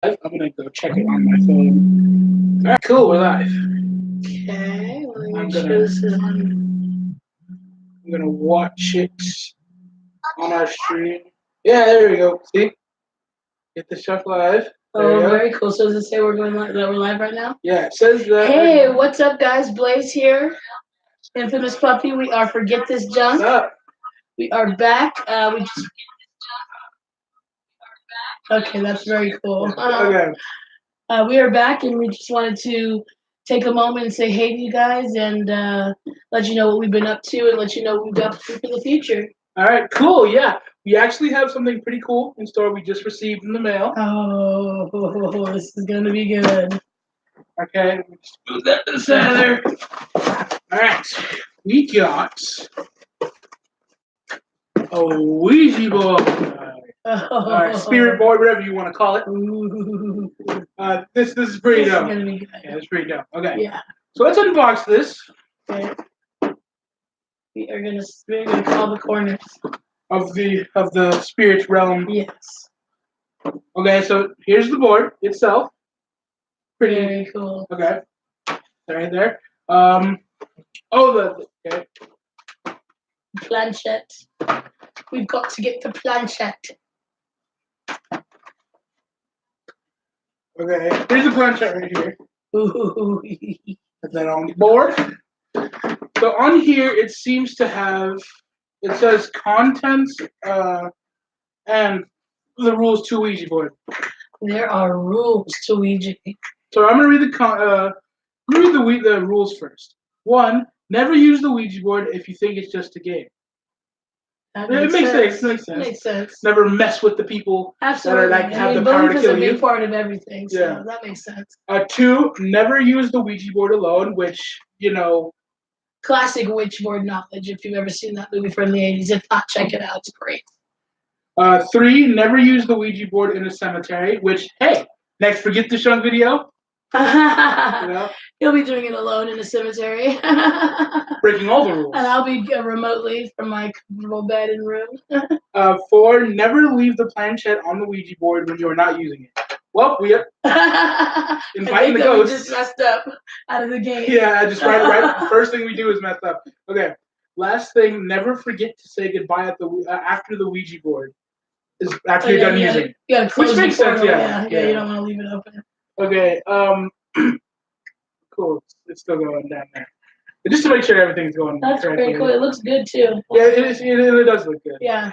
I'm gonna go check it on my phone. All right, cool. We're live. Okay, let me I'm make sure gonna this is on. I'm gonna watch it on our stream. Yeah, there we go. See, get the show live. There you Oh, go. very cool. So does it say we're going live, that we're live right now? Yeah, it says that. Hey, what's up, guys? Blaze here. Infamous Puppy. We are Forget This Junk. What's up? We are back. We just. Okay, that's very cool. Okay. We are back, and we just wanted to take a moment and say hey to you guys and let you know what we've been up to and let you know what we've got for the future. All right, cool. Yeah, we actually have something pretty cool in store. We just received in the mail. Oh, this is gonna be good. Okay, let's move that to the center. All right, we got a Ouija board. Or spirit board, whatever you want to call it. This is pretty This is dope. gonna be good. Yeah, it's pretty dope. Okay. Yeah. So let's unbox this Okay. We're gonna call the corners. of the spirit realm. Yes. Okay, so here's the board itself. Pretty Very cool. okay. Right there. Okay. Planchette. We've got to get the planchette. Okay. Here's the planchette right here. Ooh. Put that on the board. So on here it seems to have it says contents and the rules to Ouija board. There are rules to Ouija. So I'm gonna read the rules first. 1, never use the Ouija board if you think it's just a game. It makes sense. Makes sense. Never mess with the people Absolutely. that are like have the power to belief kill is a big you. part of everything, so Yeah. that makes sense. 2, never use the Ouija board alone, which Classic witchboard knowledge. If you've ever seen that movie from the 80s, if not, check it out. It's great. 3, never use the Ouija board in a cemetery. Which hey, next Forget the Shunk video. He'll be doing it alone in a cemetery. Breaking all the rules. And I'll be remotely from my comfortable bed and room. 4, never leave the planchette on the Ouija board when you are not using it. Well, we are inviting the ghosts. We just messed up out of the game. Yeah, just right. First thing we do is mess up. Okay. Last thing, never forget to say goodbye at the after the Ouija board is after you're done using it. You gotta close Which makes sense. Yeah, you don't want to leave it open. Okay. Cool. It's still going down there. But just to make sure everything's going. That's correctly. very cool. It looks good too. Yeah, it does look good. Yeah.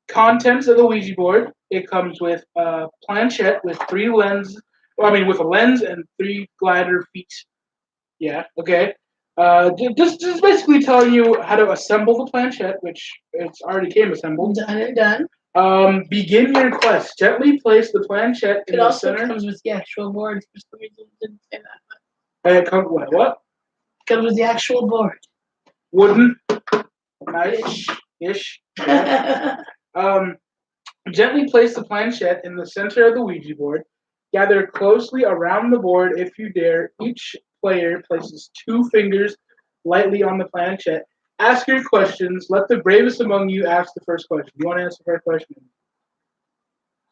Contents of the Ouija board. It comes with a planchette with with a lens and 3 glider feet. Yeah. Okay. Just basically telling you how to assemble the planchette, which it's already came assembled. Done and done. Begin your quest. Gently place the planchette in the center. It also comes with the actual board. For some reason, it didn't say that. What? It comes with the actual board. Wooden. Nice. Ish. Gently place the planchette in the center of the Ouija board. Gather closely around the board if you dare. Each player places 2 fingers lightly on the planchette. Ask your questions. Let the bravest among you ask the first question. You want to answer the first question?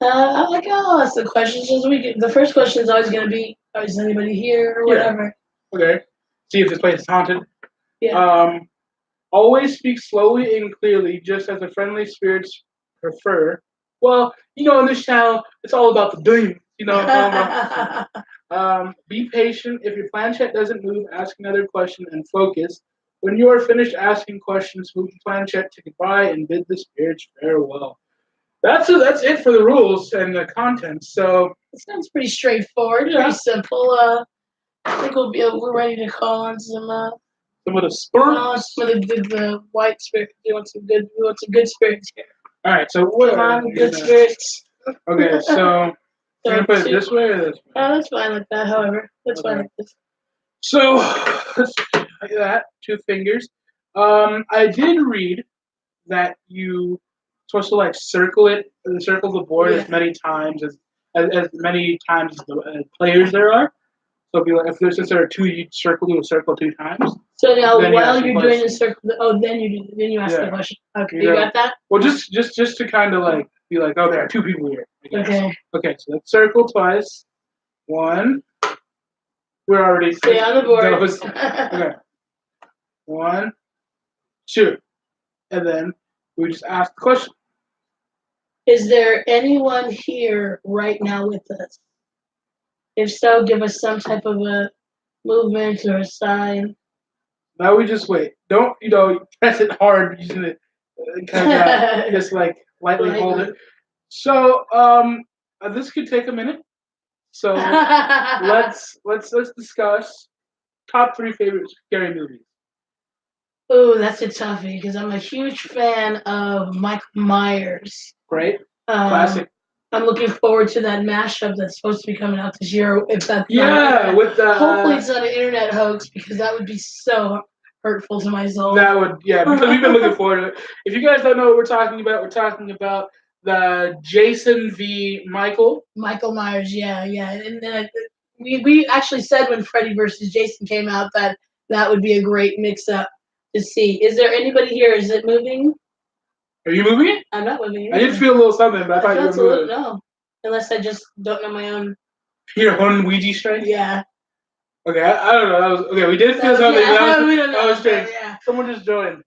I'll ask the questions. The first question is always going to be, is anybody here or whatever? Yeah. Okay. See if this place is haunted. Yeah. Always speak slowly and clearly, just as the friendly spirits prefer. Well, in this channel, it's all about the dream. Be patient. If your planchette doesn't move, ask another question and focus. When you are finished asking questions, move the planchette to goodbye and bid the spirits farewell. That's it for the rules and the contents. So it sounds pretty straightforward, very simple. I think we're ready to call on some of the spirits. Some of the white spirits. We want some good spirits here. All right, so come on, good spirits. Okay, so you're gonna put it this way or this way? Oh, that's fine like that. However, that's fine like this. So let's like that. 2 fingers. I did read that you supposed to circle the board as many times as many times as the players there are. So since there are 2, you circle 2 times. So now while you're doing the circle, then you ask the question. Okay, you got that? Well, just to kind of be like, oh, there are 2 people here. I guess. Okay. Okay, so let's circle twice. 1. We're already Stay on the board. Okay. 1, 2. And then we just ask the question. Is there anyone here right now with us? If so, give us some type of a movement or a sign. Now we just wait. Don't, press it hard using it kind of just like lightly hold it. So, this could take a minute. So let's discuss top 3 favorite scary movies. Oh, that's a toughie because I'm a huge fan of Michael Myers. Great, classic. I'm looking forward to that mashup that's supposed to be coming out this year. If that's with the hopefully it's not an internet hoax because that would be so hurtful to my soul. That would, because we've been looking forward to it. If you guys don't know what we're talking about the Jason v. Michael Myers, yeah, and we actually said when Freddy versus Jason came out that would be a great mix-up to see. Is there anybody here? Is it moving? Are you moving it? I'm not moving it. I did feel a little something, but I thought you were moving. No, unless I just don't know my own. Your own Ouija strength? Yeah. Okay, I don't know. That was okay. We did feel something. Yeah, we don't know. That was strange. Yeah. Someone just joined.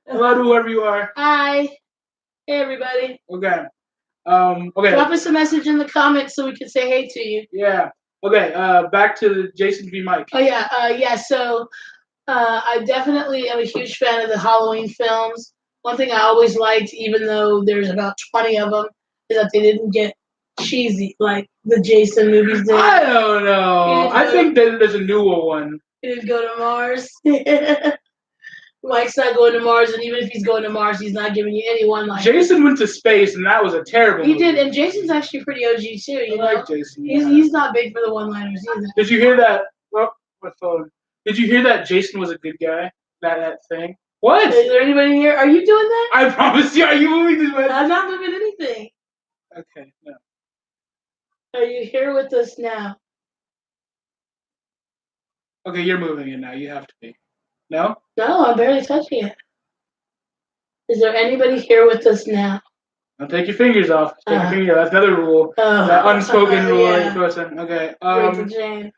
Hello to whoever you are. Hi. Hey, everybody. Okay. Okay. Drop us a message in the comments so we can say hey to you. Yeah. Okay. Back to the Jason v. Mike. Oh yeah. So, I definitely am a huge fan of the Halloween films. One thing I always liked, even though there's about 20 of them, is that they didn't get cheesy like the Jason movies did. I don't know. I think that there's a newer one. He didn't go to Mars. Mike's not going to Mars, and even if he's going to Mars, he's not giving you any one-line. Jason went to space, and that was a terrible movie. He did, and Jason's actually pretty OG too. You know, like Jason. He's not big for the one-liners either. Did you hear that? Oh, my phone. Did you hear that Jason was a good guy? That thing. What? Is there anybody here? Are you doing that? I promise you. Are you moving this way? I'm not moving anything. Okay. No. Are you here with us now? Okay, you're moving it now. You have to be. No? No, I'm barely touching it. Is there anybody here with us now? Don't take your fingers off. Take your finger. That's another rule. That unspoken rule. Yeah. Okay. Jane.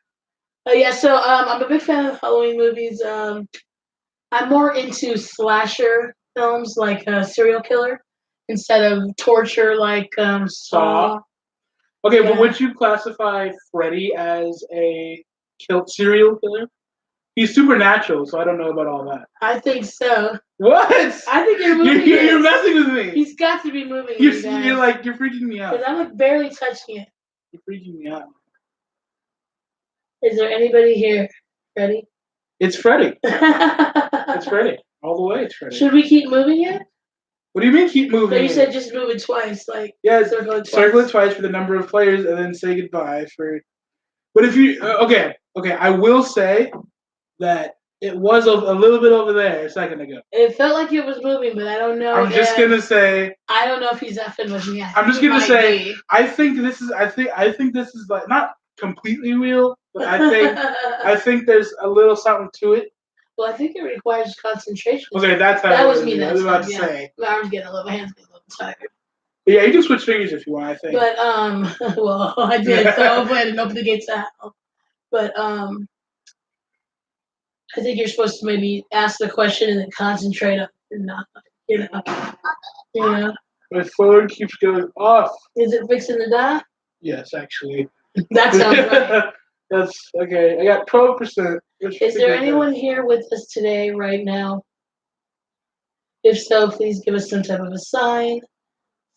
Yeah. So I'm a big fan of Halloween movies. I'm more into slasher films like serial killer instead of torture like Saw. Okay, but would you classify Freddy as a serial killer? He's supernatural, so I don't know about all that. I think so. What? I think you're moving. You're messing with me. He's got to be moving. You're freaking me out. Because I'm like barely touching it. You're freaking me out. Is there anybody here? Freddy? It's Freddy. It's Freddy. All the way, it's Freddy. Should we keep moving it? What do you mean keep moving? So you said just move it twice, like circle it twice for the number of players, and then say goodbye for. But if you okay, I will say that it was a little bit over there a second ago. It felt like it was moving, but I don't know. I'm just gonna say. I don't know if he's effing with me. I'm just gonna say. I think this is like not completely real, but I think there's a little something to it. Well, I think it requires concentration. Okay, that's how that was me. I was about to say. My arms getting a little, my hands getting a little tired. But yeah, you can switch fingers if you want. I think. But well, I did. So hopefully I didn't open the gates to hell. But I think you're supposed to maybe ask the question and then concentrate on it, not, My phone keeps going off. Is it fixing to die? Yes, actually. That sounds right. That's okay. I got 12%. Is there anyone here with us today, right now? If so, please give us some type of a sign.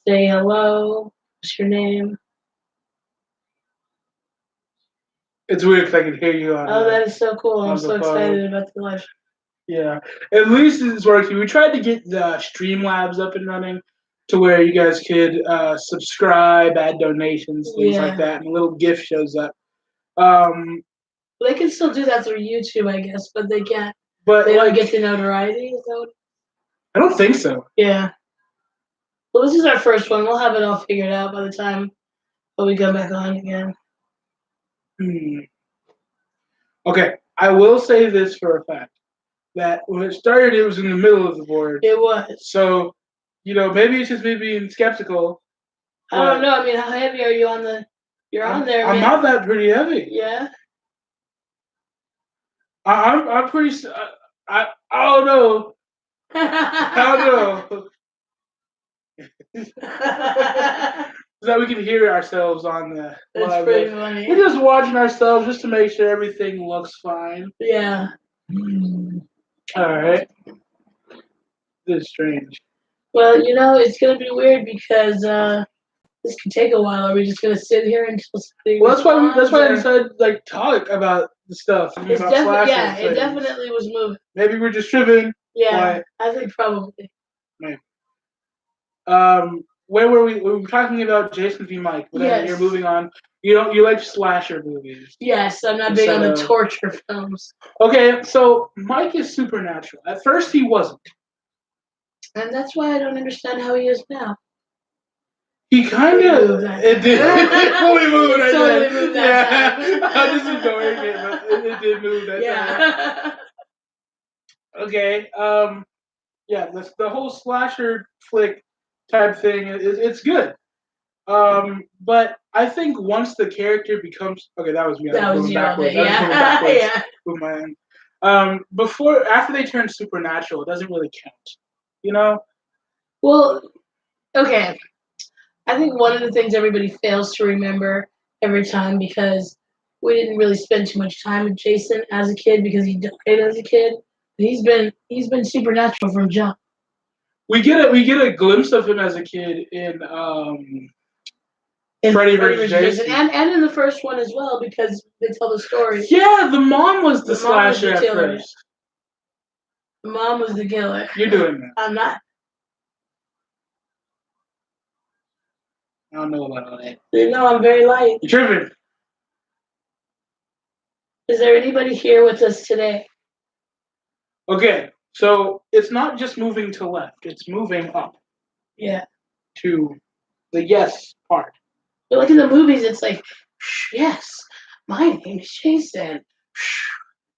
Say hello. What's your name? It's weird because I can hear you on. Oh, that is so cool! I'm so excited about the live. Yeah, at least it's working. We tried to get the Streamlabs up and running to where you guys could subscribe, add donations, things like that, and a little gift shows up. They can still do that through YouTube, I guess, but they can't. But they don't get the notoriety. Is that what... I don't think so. Yeah. Well, this is our first one. We'll have it all figured out by the time we go back on again. Okay, I will say this for a fact that when it started, it was in the middle of the board. It was. So, maybe it's just me being skeptical. I don't know. I mean, how heavy are you on the? You're on there, I'm man. not that pretty heavy. Yeah. I'm pretty. I don't know. I don't know. So that we can hear ourselves on the. That's pretty funny. We're just watching ourselves just to make sure everything looks fine. Yeah. All right. This is strange. Well, it's gonna be weird because this could take a while. Are we just gonna sit here until somebody Well, that's why I responds, or- decided talk about the stuff. It's About definitely slasher it things. definitely was moving. Maybe we're just tripping. Yeah, I think probably. Maybe. Where were we? We were talking about Jason v. Mike. But then Yes. you're moving on. You like slasher movies. Yes, I'm not big on the torture films. Okay, so Mike is supernatural. At first, he wasn't. And that's why I don't understand how he is now. He kind of It did. It fully moved. It totally moved that Yeah, time. I'm just ignoring it, but it did move that time. Okay. Yeah. The whole slasher flick type thing it's good. But I think once the character becomes okay, that was me. That was you. Backwards. Yeah. Yeah. With my end. After they turn supernatural, it doesn't really count. Well, okay. I think one of the things everybody fails to remember every time, because we didn't really spend too much time with Jason as a kid because he died as a kid. He's been supernatural from jump. We get a glimpse of him as a kid in Freddy vs. Jason. And in the first one as well, because they tell the story. Yeah, the mom was the slasher at first. The mom was the killer. You're doing that. I'm not. I don't know about that. No, I'm very light. You're tripping. Is there anybody here with us today? Okay, so it's not just moving to left; it's moving up. Yeah. To the yes part. But like in the movies, it's like, yes, my name is Jason.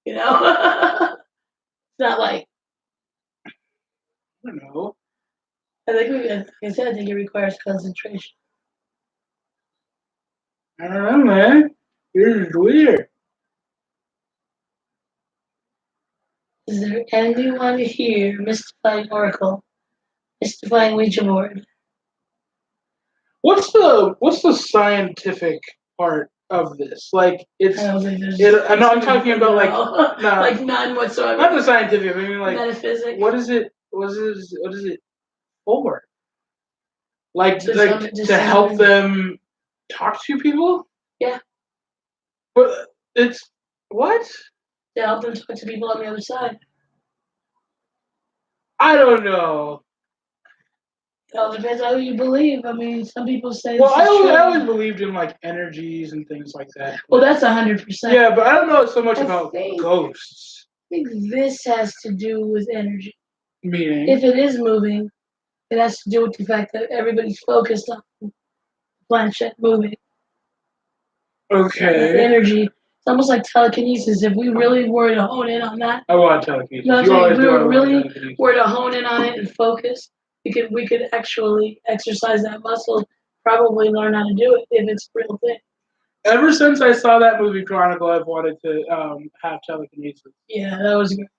It's not like. I don't know. Like I said, I think it requires concentration. I don't know, man. This is weird. Is there anyone here mystifying Oracle? Mystifying Ouija board? What's the scientific part of this? Like it's. I don't think there's. I know I'm talking about like none whatsoever. Not the scientific. I mean like metaphysics. What is it? What is it for? Like to help them talk to people? Yeah. But it's what? To help them talk to people on the other side. I don't know. It all depends on who you believe. I mean, some people say. Well, I always believed in like energies and things like that. Well, that's 100%. Yeah, but I don't know so much about ghosts. I think this has to do with energy. Meaning, if it is moving, it has to do with the fact that everybody's focused on the planchette moving. Okay. The energy. It's almost like telekinesis. If we really were to hone in on that. I want telekinesis. No, if we were to hone in on it and focus, we could actually exercise that muscle, probably learn how to do it if it's a real thing. Ever since I saw that movie Chronicle, I've wanted to have telekinesis. Yeah, that was great.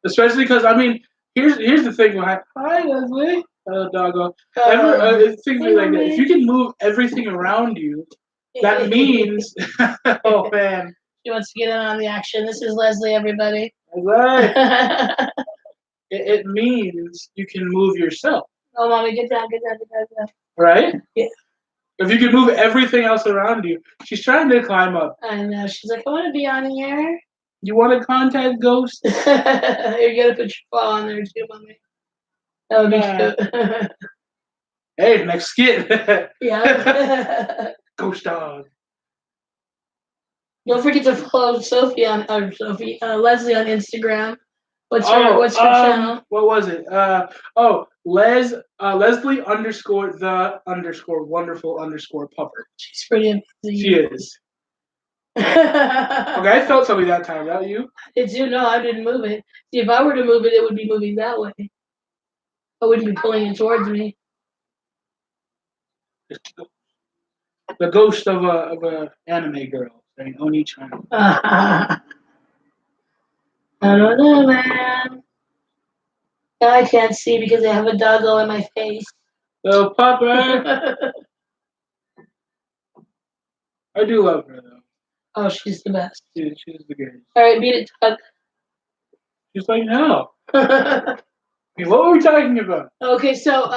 Especially because here's the thing behind. Hi, Leslie. Hello, doggo. Things like that. If you can move everything around you, that means. Oh man. She wants to get in on the action. This is Leslie, everybody. Right. It means you can move yourself. Oh, mommy, get down. Right? Yeah. If you can move everything else around you, she's trying to climb up. I know. She's like, I want to be on here. You want to contact ghosts? You're gonna put your paw on there too, mommy. That would be cute. Hey, next skit. Yeah. Ghost dog. Don't forget to follow Leslie on Instagram. What's her channel? What was it? Leslie _the_ wonderful _pupper. She's pretty amazing. She is. Okay, I felt something that time. That you? Did you? No, I didn't move it. See, if I were to move it, it would be moving that way. I wouldn't be pulling it towards me. Just the ghost of a anime girl named Oni-chan. I don't know, man. I can't see because I have a doggo in my face. So Papa, I do love her though. Oh, she's the best. She's the greatest. All right, beat it, Tug. She's like, no. I mean, what were we talking about? Okay, so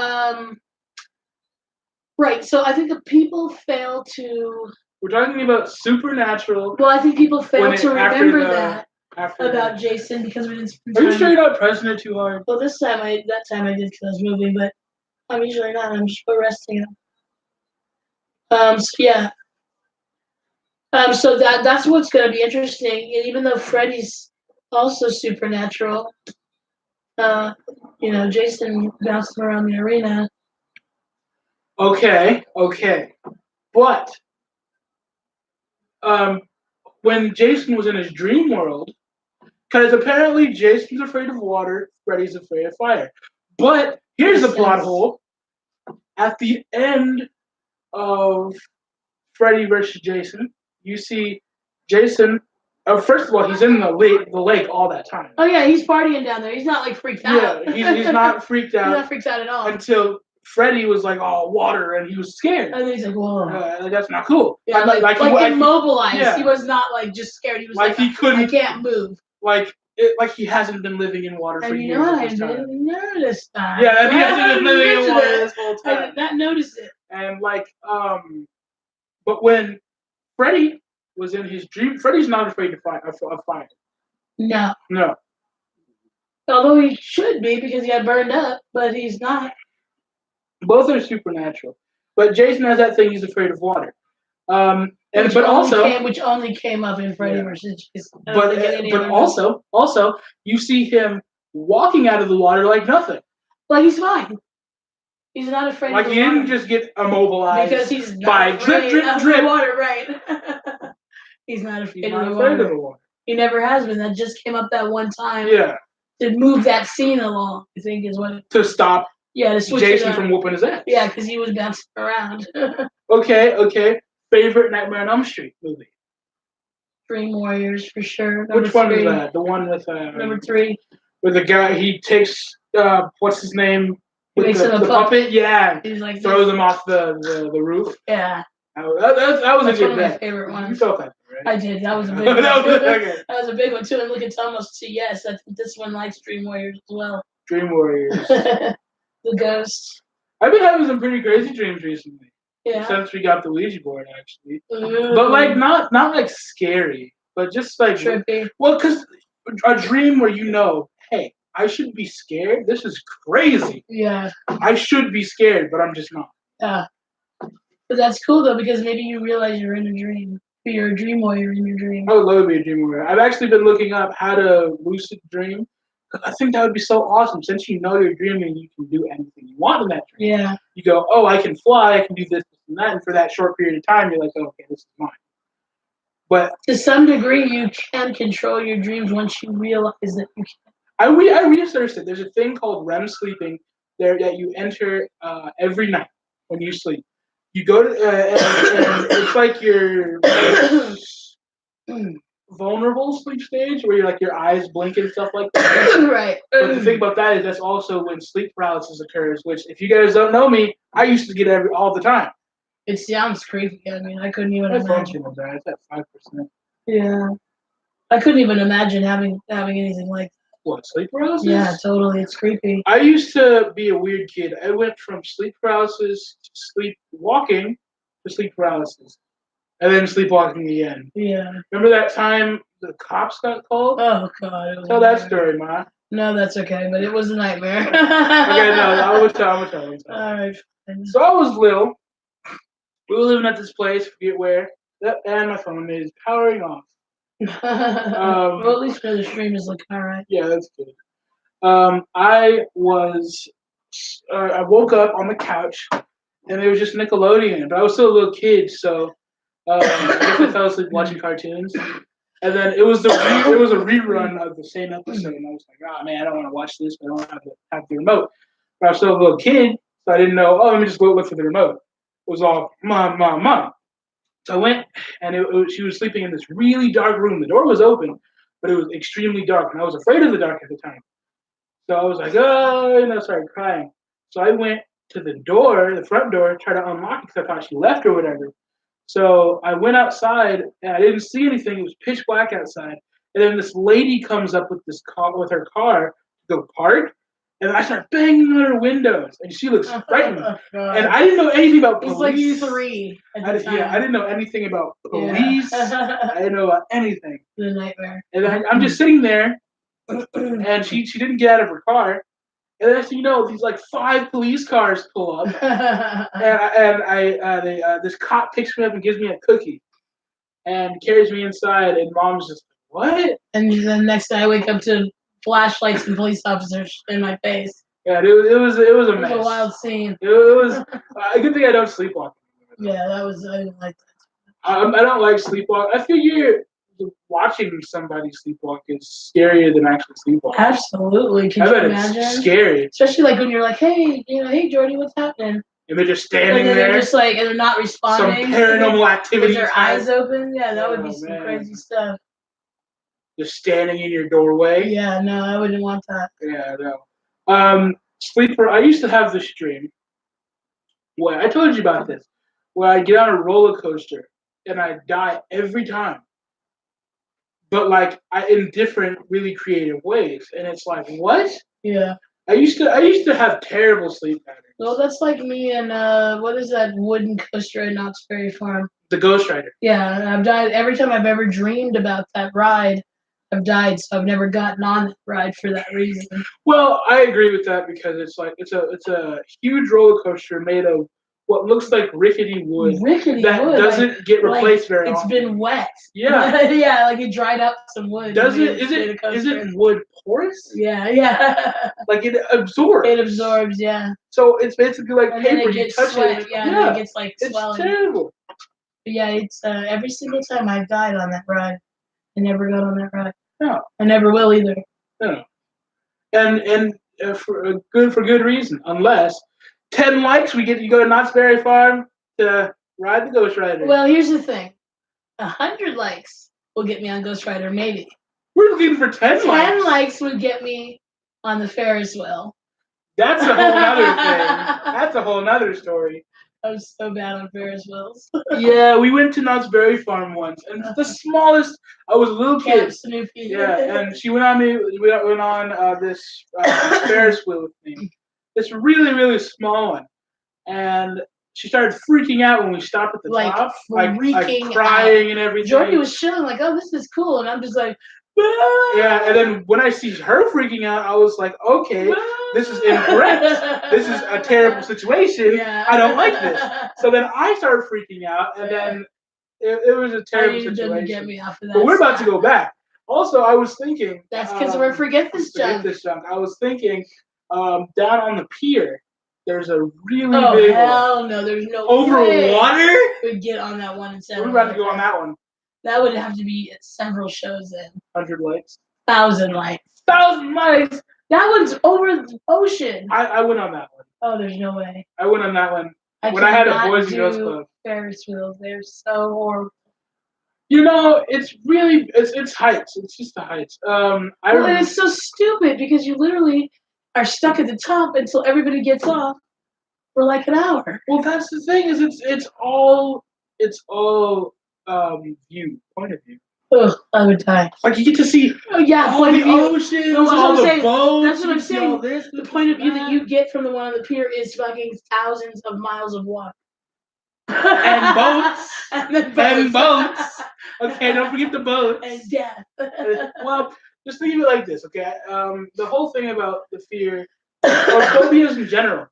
right. So I think the people fail to. We're talking about Supernatural. Well, I think people fail When it- to after remember the- that After about Jason because we didn't spend Are you time. sure you're not pressing it too hard? Well, that time I did because I was moving, but I'm usually not. I'm just resting it. So yeah. So that's what's going to be interesting. And even though Freddy's also supernatural, Jason bouncing around the arena. Okay. But when Jason was in his dream world, because apparently Jason's afraid of water, Freddy's afraid of fire. But here's the plot hole. At the end of Freddy versus Jason, you see Jason. First of all, he's in the lake all that time. Oh yeah, he's partying down there. He's not like freaked out. Yeah, he's not freaked out. He's not freaked out at all. Until Freddy was like, "Oh, water," and he was scared. And then he's like, "Whoa." That's not cool. Yeah, like immobilized. Yeah. He was not like just scared. He was like he couldn't. I can't move. Like he hasn't been living in water for and years. You know what? I didn't notice that. Yeah, he hasn't been living in water this whole time. I did not notice it. And but when Freddy was in his dream, Freddy's not afraid of fire. No. No. Although he should be because he got burned up, but he's not. Both are supernatural, but Jason has that thing. He's afraid of water. Which only came up in Freddy versus Jason. But also you see him walking out of the water like nothing. Like he's fine. He's not afraid. Like he didn't just get immobilized because he's not by drip water, right? He's not afraid of the water. He never has been. That just came up that one time. Yeah. To move that scene along, I think is what. To stop. Yeah, to switch Jason from whooping his ass. Yeah, because he was bouncing around. Okay. Favorite Nightmare on Elm Street movie? Dream Warriors for sure. Which one is that? The one with number 3. With the guy, he takes what's his name? He makes him a puppet. Yeah. He's like throws him off the roof. Yeah. That was a good one of my favorite ones. You felt that, right? I did. That was a big one. That was a big one too. And look, it's almost 2 yes. I think this one likes Dream Warriors as well. Dream Warriors. The ghost. I've been having some pretty crazy dreams recently. Yeah. Since we got the Ouija board, actually. Ooh. But like not like scary, but just like trippy. Well, because a dream where hey, I shouldn't be scared. This is crazy. Yeah. I should be scared, but I'm just not. Yeah. But that's cool though, because maybe you realize you're in a dream. You're a dream warrior in your dream. I would love to be a dream warrior. I've actually been looking up how to lucid dream. I think that would be so awesome. Since you're dreaming, you can do anything you want in that dream. Yeah. You go, oh, I can fly, I can do this, and that, and for that short period of time, you're like, oh, okay, this is mine. But to some degree, you can control your dreams once you realize that you can. I researched it. There's a thing called REM sleeping there that you enter every night when you sleep. You go to, and it's like your vulnerable sleep stage where you're like your eyes blink and stuff like that. Right. But the thing about that is that's also when sleep paralysis occurs, which if you guys don't know me, I used to get all the time. It sounds creepy. I mean, I couldn't even imagine. It's at 5%. Yeah. I couldn't even imagine having anything like that. What, sleep paralysis? Yeah, totally. It's creepy. I used to be a weird kid. I went from sleep paralysis to sleepwalking to sleep paralysis. And then sleepwalking again. Yeah. Remember that time the cops got called? Oh, God. Tell that story, Ma. No, that's okay, but it was a nightmare. Okay, no, I will tell. All right. So I was little. We were living at this place, forget where. And my phone is powering off. Well, at least for the stream is looking all right. Yeah, that's good. I woke up on the couch, and there was just Nickelodeon, but I was still a little kid, so I guess I fell asleep watching cartoons. And then it was a rerun of the same episode, and I was like, oh man, I don't want to watch this, but I don't have the remote. But I was still a little kid, so I didn't know. Oh, let me just go look for the remote. was all mom, mom, mom. So I went, and she was sleeping in this really dark room. The door was open, but it was extremely dark, and I was afraid of the dark at the time. So I was like, oh, started crying. So I went to the door, the front door, tried to unlock it because I thought she left or whatever. So I went outside and I didn't see anything. It was pitch black outside. And then this lady comes up with with her car to go park, and I start banging on her windows, and she looks frightened. And I didn't know anything about police. He's like 3 at the time. Yeah, I didn't know anything about police. Yeah. I didn't know about anything. The nightmare. And I'm just sitting there, and she didn't get out of her car. And then, you know, these like 5 police cars pull up, and this cop picks me up and gives me a cookie, and carries me inside. And mom's just what? And then next day I wake up to flashlights and police officers in my face. Yeah, it was a mess. It was a wild scene. It was a good thing I don't sleepwalk. Yeah, I didn't like that. I don't like sleepwalk. I figure watching somebody sleepwalk is scarier than actually sleepwalking. Absolutely. Can you imagine? It's scary. Especially like when you're like, hey, hey Jordy, what's happening? And they're just standing there. They're just like, and they're not responding. Some paranormal activity. With their eyes open. Yeah, that would be some crazy stuff. Just standing in your doorway. Yeah, no, I wouldn't want that. Yeah, no. Sleeper. I used to have this dream. Where I told you about this. Where I get on a roller coaster and I die every time. But like in different, really creative ways, and it's like, what? Yeah. I used to have terrible sleep patterns. Well, that's like me and what is that wooden coaster at Knott's Berry Farm? The Ghost Rider. Yeah, and I've died every time I've ever dreamed about that ride. I've died, so I've never gotten on that ride for that reason. Well, I agree with that because it's a huge roller coaster made of what looks like rickety wood that doesn't get replaced very often. It's been wet. Yeah. Yeah, like it dried up some wood. Isn't wood porous? Yeah. Like it absorbs. It absorbs, yeah. So it's basically like and paper. Then it gets you touch sweat, it. Yeah, and then it gets like it's swelling. It's terrible. But yeah, it's every single time I've died on that ride. I never got on that ride. No. I never will either. No. And for good reason. Unless 10 likes, you go to Knott's Berry Farm to ride the Ghost Rider. Well, here's the thing. 100 likes will get me on Ghost Rider, maybe. We're looking for 10 likes. 10 likes would get me on the Ferris wheel. That's a whole other thing. That's a whole other story. I'm so bad on Ferris wheels. Yeah, we went to Knott's Berry Farm once, and the smallest. I was a little kid. Snoopy. Yeah, and she went on me. We went on this Ferris wheel with me. This really, really small one, and she started freaking out when we stopped at the top, like crying and everything. Jordy was chilling, like, "Oh, this is cool," and I'm just like, "Ah!" Yeah. And then when I see her freaking out, I was like, "Okay, this is incorrect. This is a terrible situation. Yeah. I don't like this." So then I started freaking out, and then it was a terrible situation. Didn't get me off of that. But we're about to go back. Also, I was thinking. That's because we're forget this junk. I was thinking. Down on the pier, there's a really big one. Oh, hell no, there's no Over water? We'd get on that one instead. We're about to go on that one. That would have to be several shows then. 100 likes. 1,000 likes. 1,000 likes! That one's over the ocean. I went on that one. Oh, there's no way. I went on that one. When I had a Boys and Girls Club. Ferris wheels, they're so horrible. You know, it's really, it's heights. It's just the heights. And it's so stupid because you literally are stuck at the top until everybody gets off for like an hour. Well, that's the thing is it's all point of view. Ugh, I would die. Like you get to see all the oceans, all the boats. That's what I'm saying. The point of view that you get from the one on the pier is fucking thousands of miles of water. And boats. and boats. Okay, don't forget the boats. And death. Well, just think of it like this, okay? The whole thing about the fear, or phobias in general,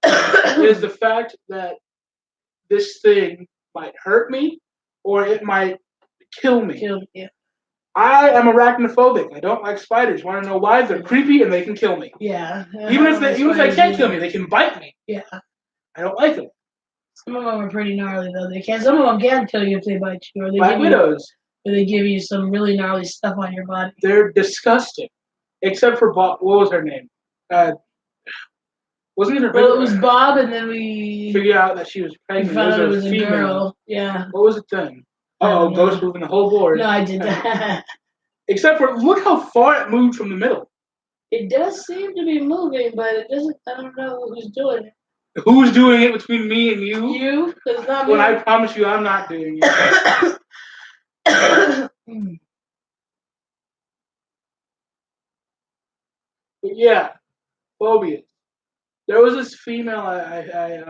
is the fact that this thing might hurt me, or it might kill me. Yeah. I am arachnophobic. I don't like spiders. Want to know why? They're creepy and they can kill me. Yeah. Even if they can't kill me, they can bite me. Yeah. I don't like them. Some of them are pretty gnarly though. Some of them can kill you if they bite you, or Black widows. Or they give you some really gnarly stuff on your body. They're disgusting. Except for what was her name? Wasn't it a Well, it was Bob, and then we figured out that she was pregnant. found out it was a female. girl. Yeah. What was it then? I don't know. Ghost moving the whole board. No, I did that. Except for look how far it moved from the middle. It does seem to be moving, but it doesn't. I don't know who's doing it. Who's doing it between me and you? You? It's not me. When I promise you, I'm not doing it. But yeah, phobias. There was this female I